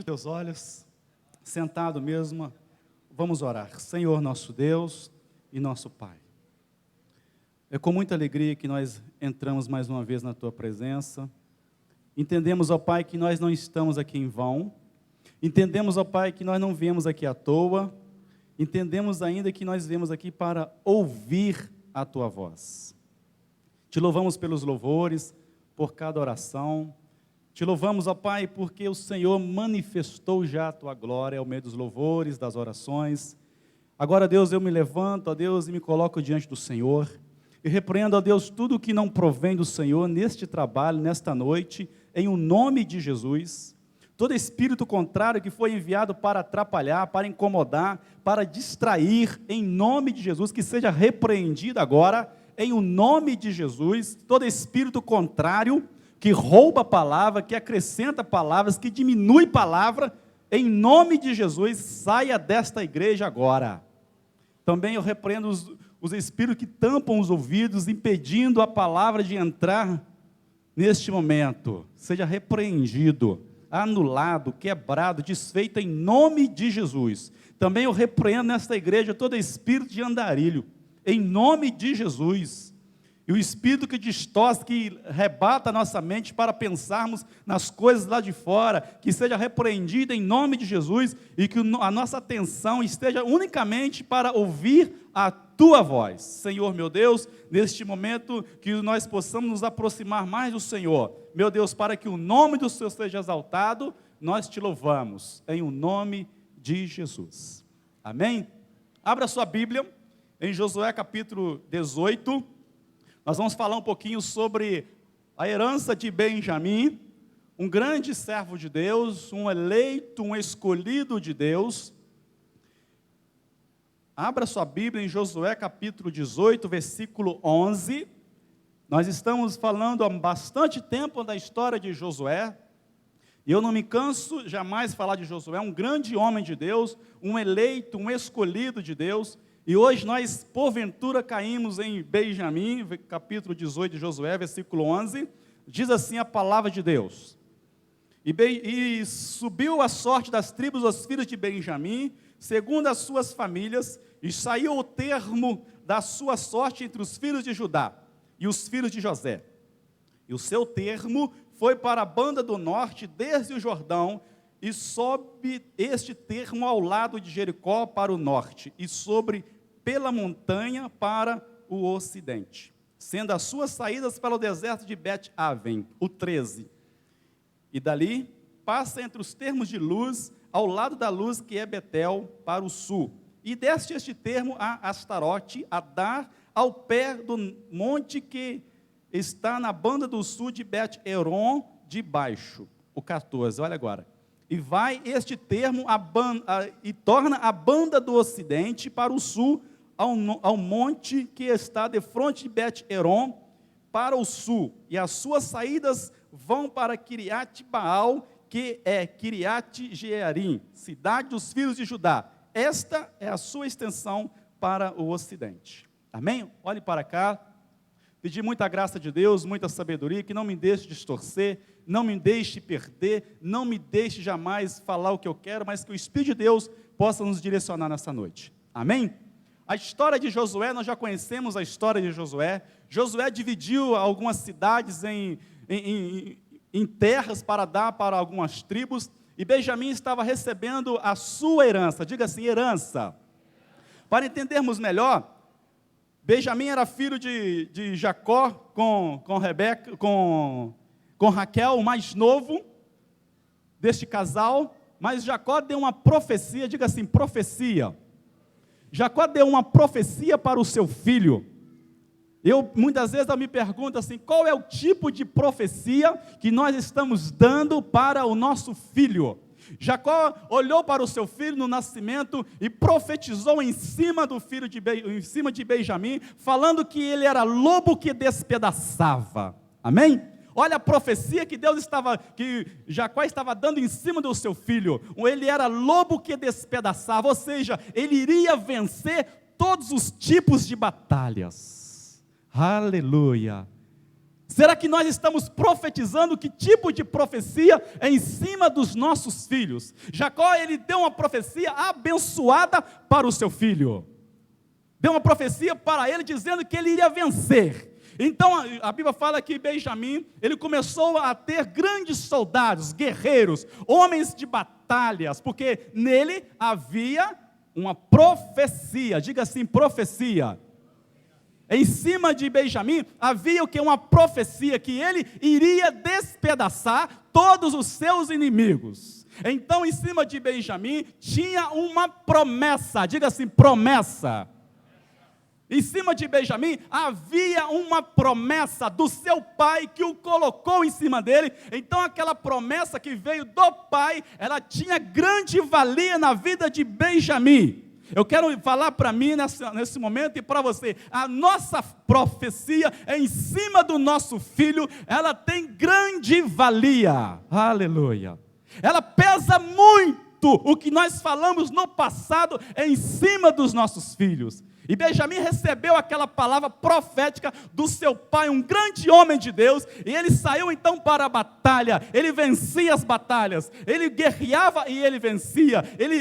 Teus olhos, sentado mesmo, vamos orar. Senhor nosso Deus e nosso Pai, é com muita alegria que nós entramos mais uma vez na Tua presença. Entendemos, ó Pai, que nós não estamos aqui em vão. Entendemos, ó Pai, que nós não viemos aqui à toa. Entendemos ainda que nós viemos aqui para ouvir a Tua voz. Te louvamos pelos louvores, por cada oração. Te louvamos, ó Pai, porque o Senhor manifestou já a Tua glória ao meio dos louvores, das orações. Agora, Deus, eu me levanto, ó Deus, e me coloco diante do Senhor. E repreendo, ó Deus, tudo que não provém do Senhor neste trabalho, nesta noite, em o nome de Jesus. Todo espírito contrário que foi enviado para atrapalhar, para incomodar, para distrair, em nome de Jesus, que seja repreendido agora, em o nome de Jesus. Todo espírito contrário que rouba a palavra, que acrescenta palavras, que diminui palavra, em nome de Jesus, saia desta igreja agora. Também eu repreendo os espíritos que tampam os ouvidos, impedindo a palavra de entrar neste momento. Seja repreendido, anulado, quebrado, desfeito em nome de Jesus. Também eu repreendo nesta igreja todo espírito de andarilho, em nome de Jesus. E o espírito que distorce, que rebata a nossa mente para pensarmos nas coisas lá de fora, que seja repreendido em nome de Jesus, e que a nossa atenção esteja unicamente para ouvir a Tua voz. Senhor, meu Deus, neste momento que nós possamos nos aproximar mais do Senhor. Meu Deus, para que o nome do Senhor seja exaltado, nós Te louvamos, em o nome de Jesus. Amém? Abra sua Bíblia, em Josué capítulo 18, nós vamos falar um pouquinho sobre a herança de Benjamim, um grande servo de Deus, um eleito, um escolhido de Deus. Abra sua Bíblia em Josué capítulo 18, versículo 11. Nós estamos falando há bastante tempo da história de Josué, e eu não me canso jamais de falar de Josué, um grande homem de Deus, um eleito, um escolhido de Deus. E hoje nós, porventura, caímos em Benjamim, capítulo 18 de Josué, versículo 11, diz assim a palavra de Deus. E subiu a sorte das tribos dos filhos de Benjamim, segundo as suas famílias, e saiu o termo da sua sorte entre os filhos de Judá e os filhos de José. E o seu termo foi para a banda do norte, desde o Jordão, e sobe este termo ao lado de Jericó para o norte, e pela montanha para o ocidente, sendo as suas saídas para o deserto de Bet-Aven, o 13. E dali passa entre os termos de Luz, ao lado da Luz, que é Betel, para o sul. E desce este termo a Astarote, a dar ao pé do monte que está na banda do sul de Bet-Eron, de baixo, o 14, olha agora. E vai este termo e torna a banda do ocidente para o sul, ao monte que está defronte de Bet-Eron, para o sul. E as suas saídas vão para Kiriat Baal, que é Kiriat Jearim, cidade dos filhos de Judá. Esta é a sua extensão para o ocidente. Amém? Olhe para cá. Pedir muita graça de Deus, muita sabedoria, que não me deixe distorcer, não me deixe perder, não me deixe jamais falar o que eu quero, mas que o Espírito de Deus possa nos direcionar nessa noite. Amém? A história de Josué, nós já conhecemos a história de Josué. Josué dividiu algumas cidades em terras para dar para algumas tribos, e Benjamim estava recebendo a sua herança, diga assim, herança. Para entendermos melhor, Benjamim era filho de Jacó com Rebeca, com Raquel, o mais novo deste casal, mas Jacó deu uma profecia, diga assim, profecia. Jacó deu uma profecia para o seu filho. Muitas vezes eu me pergunto assim, qual é o tipo de profecia que nós estamos dando para o nosso filho? Jacó olhou para o seu filho no nascimento e profetizou em cima de Benjamim, falando que ele era lobo que despedaçava. Amém? Olha a profecia que Jacó estava dando em cima do seu filho. Ele era lobo que despedaçava, ou seja, ele iria vencer todos os tipos de batalhas. Aleluia! Será que nós estamos profetizando que tipo de profecia é em cima dos nossos filhos? Jacó, ele deu uma profecia abençoada para o seu filho. Deu uma profecia para ele dizendo que ele iria vencer. Então a Bíblia fala que Benjamim, ele começou a ter grandes soldados, guerreiros, homens de batalhas, porque nele havia uma profecia. Diga assim, profecia. Em cima de Benjamim havia o que? Uma profecia que ele iria despedaçar todos os seus inimigos. Então em cima de Benjamim tinha uma promessa. Diga assim, promessa. Em cima de Benjamim havia uma promessa do seu pai que o colocou em cima dele. Então aquela promessa que veio do pai, ela tinha grande valia na vida de Benjamim. Eu quero falar para mim nesse momento e para você, a nossa profecia é em cima do nosso filho, ela tem grande valia, aleluia. Ela pesa muito, o que nós falamos no passado é em cima dos nossos filhos. E Benjamim recebeu aquela palavra profética do seu pai, um grande homem de Deus, e ele saiu então para a batalha, ele vencia as batalhas, ele guerreava e ele vencia, ele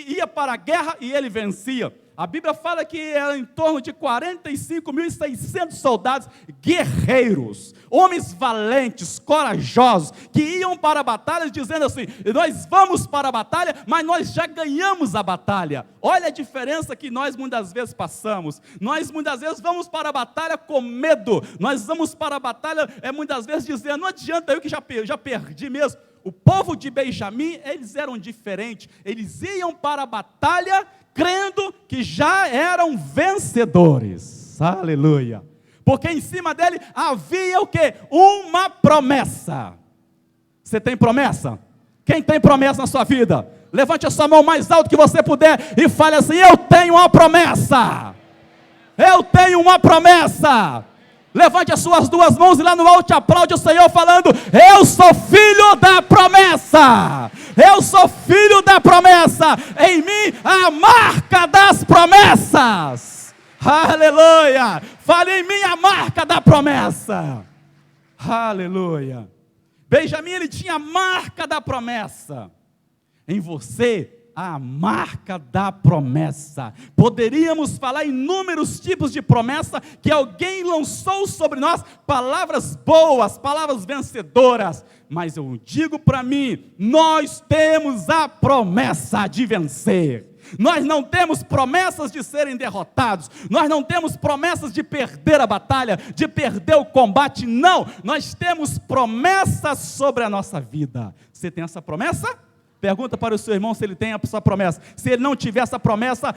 ia para a guerra e ele vencia. A Bíblia fala que era em torno de 45.600 soldados guerreiros, homens valentes, corajosos, que iam para a batalha dizendo assim, nós vamos para a batalha, mas nós já ganhamos a batalha. Olha a diferença que nós muitas vezes passamos. Nós muitas vezes vamos para a batalha com medo, nós vamos para a batalha muitas vezes dizendo, não adianta, eu que já perdi mesmo. O povo de Benjamim, eles eram diferentes, eles iam para a batalha crendo que já eram vencedores, aleluia, porque em cima dele havia o que? Uma promessa. Você tem promessa? Quem tem promessa na sua vida? Levante a sua mão mais alto que você puder e fale assim, eu tenho uma promessa, eu tenho uma promessa. Levante as suas duas mãos e lá no alto aplaude o Senhor falando, eu sou filho da promessa, eu sou filho da promessa, em mim a marca das promessas, aleluia, fale em mim a marca da promessa, aleluia. Benjamim, ele tinha a marca da promessa, em você a marca da promessa. Poderíamos falar inúmeros tipos de promessa que alguém lançou sobre nós, palavras boas, palavras vencedoras, mas eu digo para mim, nós temos a promessa de vencer. Nós não temos promessas de serem derrotados, nós não temos promessas de perder a batalha, de perder o combate, não, nós temos promessas sobre a nossa vida. Você tem essa promessa? Pergunta para o seu irmão se ele tem a sua promessa. Se ele não tiver essa promessa,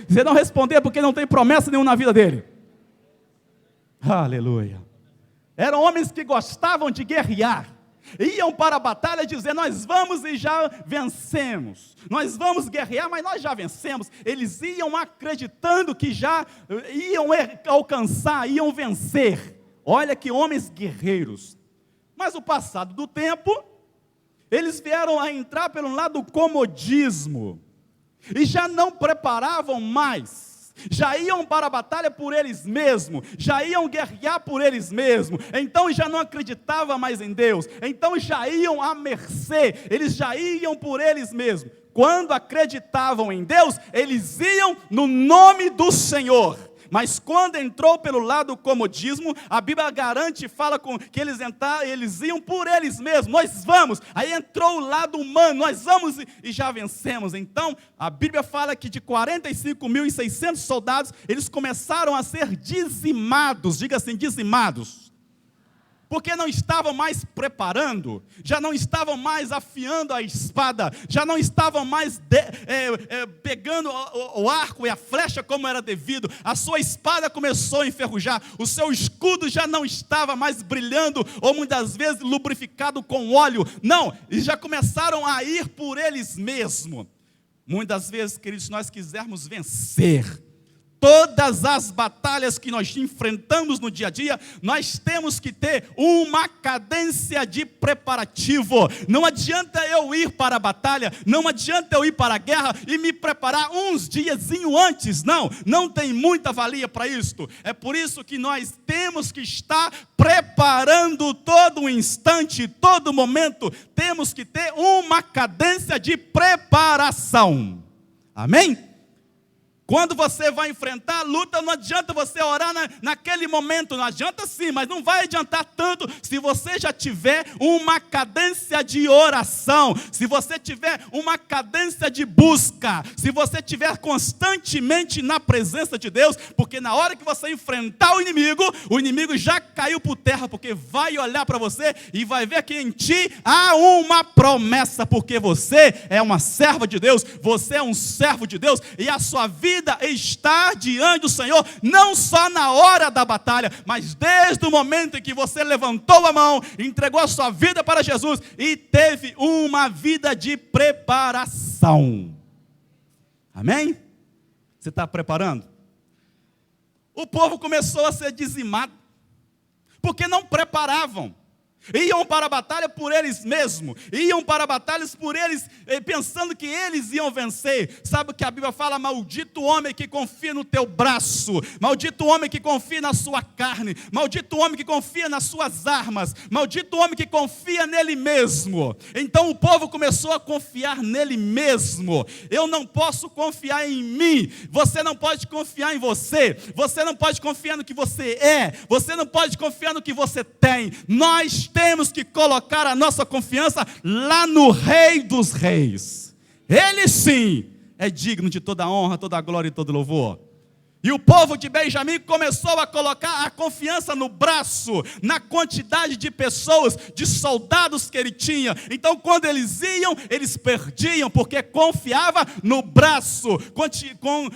você não responder porque não tem promessa nenhuma na vida dele. Aleluia. Eram homens que gostavam de guerrear. Iam para a batalha dizendo, nós vamos e já vencemos. Nós vamos guerrear, mas nós já vencemos. Eles iam acreditando que já iam alcançar, iam vencer. Olha que homens guerreiros. Mas o passado do tempo, eles vieram a entrar pelo lado do comodismo, e já não preparavam mais, já iam para a batalha por eles mesmos, já iam guerrear por eles mesmos, então já não acreditavam mais em Deus, então já iam à mercê, eles já iam por eles mesmos. Quando acreditavam em Deus, eles iam no nome do Senhor. Mas quando entrou pelo lado do comodismo, a Bíblia garante e fala que eles iam por eles mesmos, nós vamos, aí entrou o lado humano, nós vamos e já vencemos. Então, a Bíblia fala que de 45.600 soldados, eles começaram a ser dizimados, diga assim, dizimados. Porque não estavam mais preparando, já não estavam mais afiando a espada, já não estavam mais pegando o arco e a flecha como era devido, a sua espada começou a enferrujar, o seu escudo já não estava mais brilhando, ou muitas vezes lubrificado com óleo, não, e já começaram a ir por eles mesmos. Muitas vezes, queridos, se nós quisermos vencer, todas as batalhas que nós enfrentamos no dia a dia, nós temos que ter uma cadência de preparativo. Não adianta eu ir para a batalha, não adianta eu ir para a guerra e me preparar uns diazinho antes. Não tem muita valia para isto. É por isso que nós temos que estar preparando todo instante, todo momento. Temos que ter uma cadência de preparação. Amém? Quando você vai enfrentar a luta, não adianta você orar naquele momento. Não adianta sim, mas não vai adiantar tanto se você já tiver uma cadência de oração, se você tiver uma cadência de busca, se você tiver constantemente na presença de Deus, porque na hora que você enfrentar o inimigo já caiu por terra, porque vai olhar para você e vai ver que em ti há uma promessa, porque você é uma serva de Deus, você é um servo de Deus, e a sua vida está diante do Senhor, não só na hora da batalha, mas desde o momento em que você levantou a mão, entregou a sua vida para Jesus e teve uma vida de preparação. Amém? Você está preparando? O povo começou a ser dizimado, porque não preparavam. Iam para a batalha por eles mesmos, iam para batalhas por eles, pensando que eles iam vencer. Sabe o que a Bíblia fala? Maldito o homem que confia no teu braço, maldito o homem que confia na sua carne, maldito o homem que confia nas suas armas, maldito o homem que confia nele mesmo. Então o povo começou a confiar nele mesmo. Eu não posso confiar em mim, você não pode confiar em você, você não pode confiar no que você é, você não pode confiar no que você tem. Nós temos que colocar a nossa confiança lá no Rei dos Reis. Ele sim é digno de toda a honra, toda a glória e todo louvor. E o povo de Benjamim começou a colocar a confiança no braço, na quantidade de pessoas, de soldados que ele tinha. Então quando eles iam, eles perdiam, porque confiava no braço,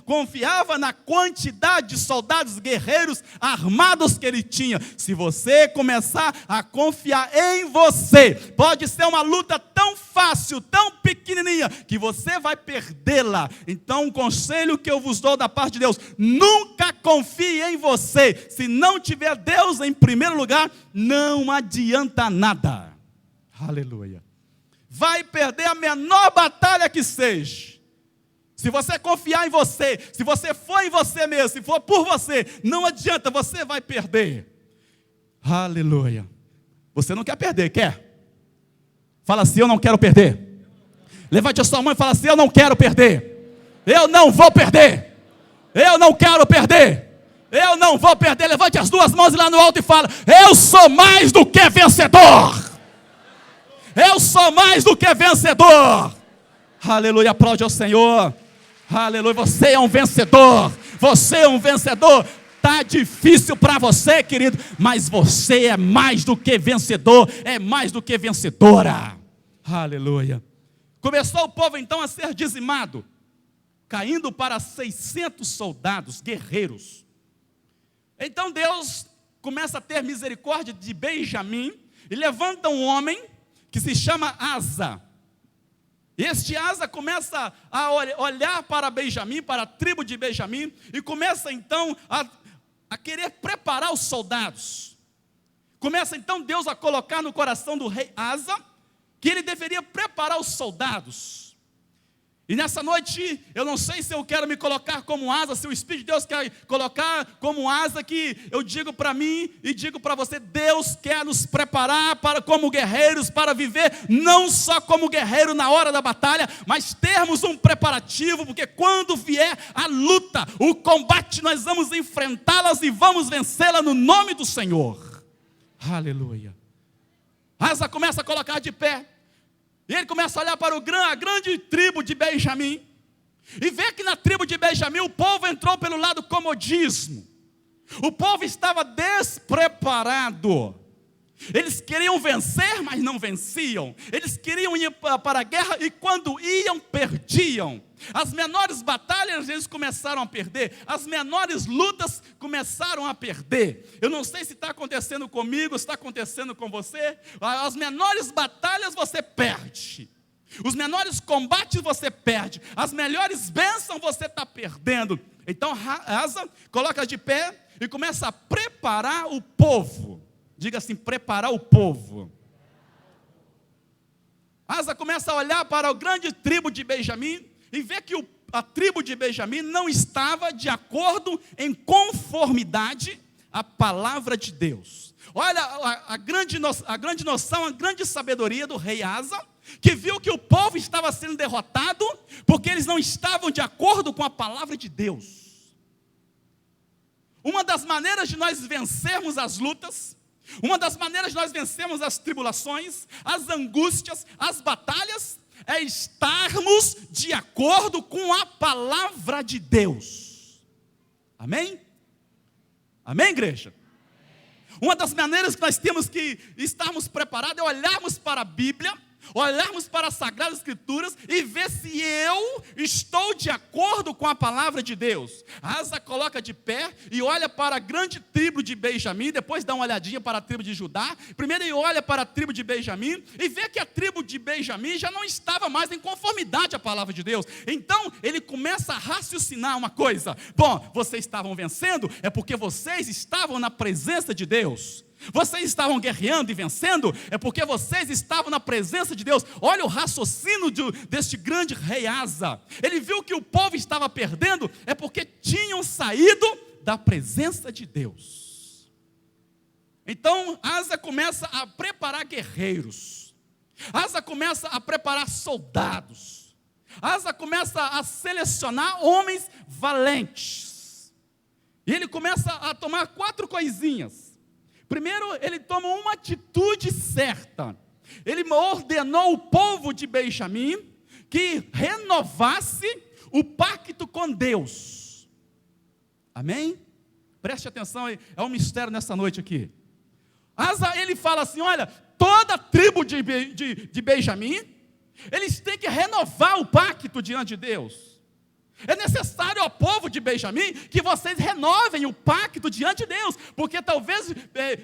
confiava na quantidade de soldados guerreiros armados que ele tinha. Se você começar a confiar em você, pode ser uma luta tão fácil, tão pequenininha, que você vai perdê-la. Então um conselho que eu vos dou da parte de Deus: nunca confie em você. Se não tiver Deus em primeiro lugar, não adianta nada. Aleluia. Vai perder a menor batalha que seja. Se você confiar em você, se você for em você mesmo, se for por você, não adianta, você vai perder. Aleluia. Você não quer perder, quer? Fala assim: eu não quero perder. Levante a sua mão e fala assim: eu não quero perder. Eu não vou perder. Eu não quero perder. Eu não vou perder. Levante as duas mãos lá no alto e fala: eu sou mais do que vencedor. Eu sou mais do que vencedor. Aleluia, aplaude ao Senhor. Aleluia, você é um vencedor. Você é um vencedor. Está difícil para você, querido, mas você é mais do que vencedor. É mais do que vencedora. Aleluia. Começou o povo então a ser dizimado, caindo para 600 soldados, guerreiros. Então Deus começa a ter misericórdia de Benjamim e levanta um homem que se chama Asa. Este Asa começa a olhar para Benjamim, para a tribo de Benjamim, e começa então a querer preparar os soldados. Começa então Deus a colocar no coração do rei Asa que ele deveria preparar os soldados. E nessa noite, eu não sei se eu quero me colocar como Asa, se o Espírito de Deus quer colocar como Asa, que eu digo para mim e digo para você: Deus quer nos preparar como guerreiros, para viver não só como guerreiro na hora da batalha, mas termos um preparativo, porque quando vier a luta, o combate, nós vamos enfrentá-las e vamos vencê-la no nome do Senhor. Aleluia. Asa começa a colocar de pé. E ele começa a olhar para a grande tribo de Benjamim, e vê que na tribo de Benjamim o povo entrou pelo lado comodismo. O povo estava despreparado. Eles queriam vencer, mas não venciam. Eles queriam ir para a guerra e quando iam, perdiam. As menores batalhas eles começaram a perder. As menores lutas começaram a perder. Eu não sei se está acontecendo comigo, se está acontecendo com você. As menores batalhas você perde. Os menores combates você perde. As melhores bênçãos você está perdendo. Então Asa coloca de pé e começa a preparar o povo. Diga assim, preparar o povo. Asa começa a olhar para a grande tribo de Benjamim e vê que a tribo de Benjamim não estava de acordo em conformidade à palavra de Deus. Olha a grande noção, a grande sabedoria do rei Asa, que viu que o povo estava sendo derrotado porque eles não estavam de acordo com a palavra de Deus. Uma das maneiras de nós vencermos as lutas, uma das maneiras de nós vencermos as tribulações, as angústias, as batalhas, é estarmos de acordo com a palavra de Deus. Amém? Amém, igreja? Uma das maneiras que nós temos que estarmos preparados é olharmos para a Bíblia, olharmos para as Sagradas Escrituras e ver se eu estou de acordo com a palavra de Deus. Asa coloca de pé e olha para a grande tribo de Benjamim, depois dá uma olhadinha para a tribo de Judá. Primeiro ele olha para a tribo de Benjamim e vê que a tribo de Benjamim já não estava mais em conformidade à palavra de Deus. Então ele começa a raciocinar uma coisa: bom, vocês estavam vencendo, é porque vocês estavam na presença de Deus. Vocês estavam guerreando e vencendo, é porque vocês estavam na presença de Deus. Olha o raciocínio deste grande rei Asa. Ele viu que o povo estava perdendo, é porque tinham saído da presença de Deus. Então Asa começa a preparar guerreiros. Asa começa a preparar soldados. Asa começa a selecionar homens valentes. E ele começa a tomar 4 coisinhas. Primeiro, ele toma uma atitude certa. Ele ordenou o povo de Benjamim que renovasse o pacto com Deus. Amém? Preste atenção, é um mistério nessa noite aqui. Asa, ele fala assim, olha, toda a tribo de Benjamim, eles têm que renovar o pacto diante de Deus. É necessário ao povo de Benjamim que vocês renovem o pacto diante de Deus, porque talvez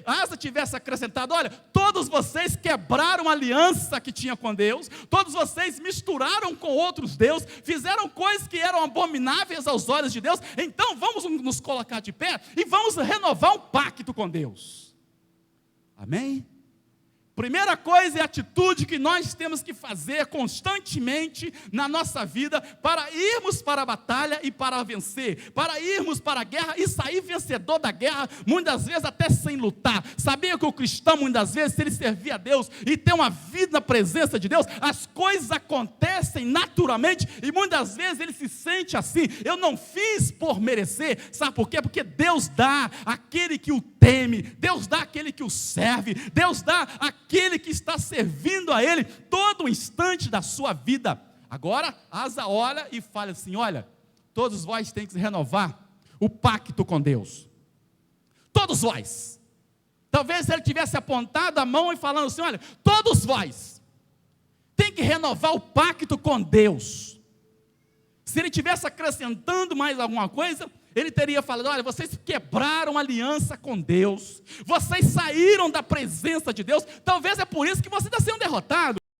Asa tivesse acrescentado, olha, todos vocês quebraram a aliança que tinha com Deus, todos vocês misturaram com outros deuses, fizeram coisas que eram abomináveis aos olhos de Deus, então vamos nos colocar de pé e vamos renovar o pacto com Deus. Amém? Primeira coisa é a atitude que nós temos que fazer constantemente na nossa vida para irmos para a batalha e para vencer, para irmos para a guerra e sair vencedor da guerra, muitas vezes até sem lutar. Sabia que o cristão, muitas vezes, se ele servir a Deus e ter uma vida na presença de Deus, as coisas acontecem naturalmente e muitas vezes ele se sente assim, eu não fiz por merecer. Sabe por quê? Porque Deus dá àquele que o teme, Deus dá àquele que o serve, Deus dá aquele que está servindo a Ele todo o instante da sua vida. Agora, Asa olha e fala assim, olha, todos vós têm que renovar o pacto com Deus. Todos vós. Talvez ele tivesse apontado a mão e falando assim, olha, todos vós têm que renovar o pacto com Deus. Se ele tivesse acrescentando mais alguma coisa, ele teria falado, olha, vocês quebraram a aliança com Deus, vocês saíram da presença de Deus, talvez é por isso que vocês estão sendo derrotados.